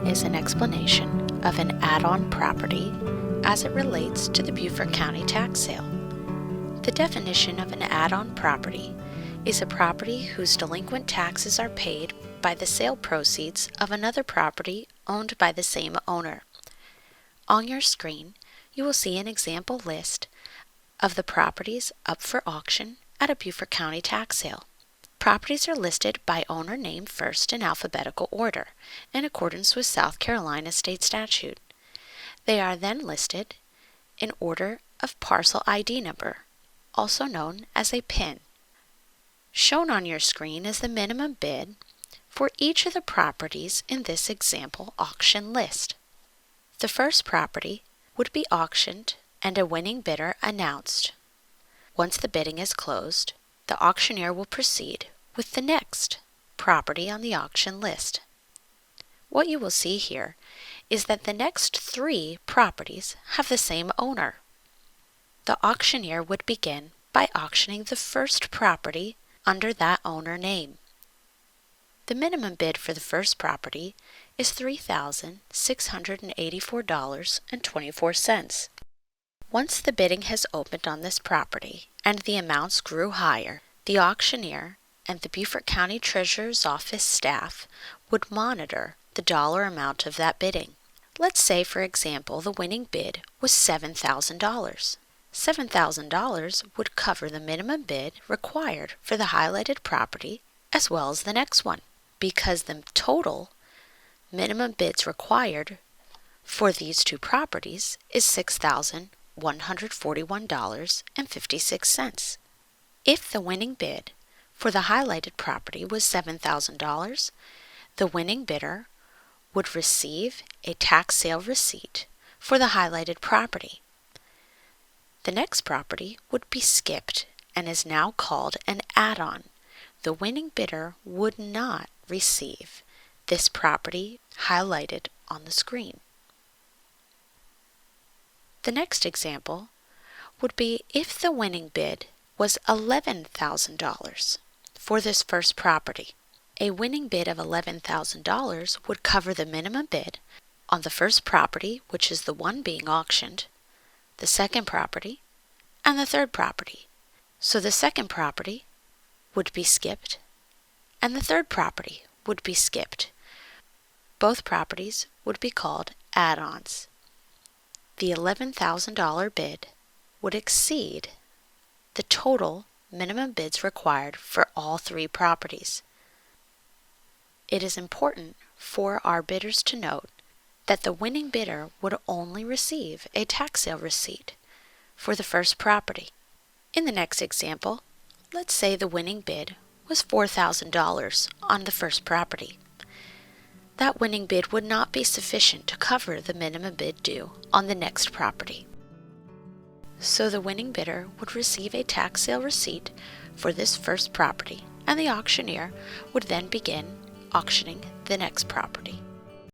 is an explanation of an add-on property as it relates to the Beaufort County tax sale. The definition of an add-on property is a property whose delinquent taxes are paid by the sale proceeds of another property owned by the same owner. On your screen, you will see an example list of the properties up for auction at a Beaufort County tax sale. Properties are listed by owner name first in alphabetical order, in accordance with South Carolina state statute. They are then listed in order of parcel ID number, also known as a PIN. Shown on your screen is the minimum bid for each of the properties in this example auction list. The first property would be auctioned and a winning bidder announced. Once the bidding is closed, the auctioneer will proceed with the next property on the auction list. What you will see here is that the next 3 properties have the same owner. The auctioneer would begin by auctioning the first property under that owner name. The minimum bid for the first property is $3,684.24. Once the bidding has opened on this property and the amounts grew higher, the auctioneer and the Beaufort County Treasurer's Office staff would monitor the dollar amount of that bidding. Let's say, for example, the winning bid was $7,000. $7,000 would cover the minimum bid required for the highlighted property as well as the next one, because the total minimum bids required for these 2 properties is $6,141.56. If the winning bid for the highlighted property was $7,000, the winning bidder would receive a tax sale receipt for the highlighted property. The next property would be skipped and is now called an add-on. The winning bidder would not receive this property highlighted on the screen. The next example would be if the winning bid was $11,000 for this first property. A winning bid of $11,000 would cover the minimum bid on the first property, which is the one being auctioned, the second property, and the third property. So the second property would be skipped, and the third property would be skipped. Both properties would be called add-ons. The $11,000 bid would exceed the total minimum bids required for all 3 properties. It is important for our bidders to note that the winning bidder would only receive a tax sale receipt for the first property. In the next example, let's say the winning bid was $4,000 on the first property. That winning bid would not be sufficient to cover the minimum bid due on the next property. So the winning bidder would receive a tax sale receipt for this first property, and the auctioneer would then begin auctioning the next property.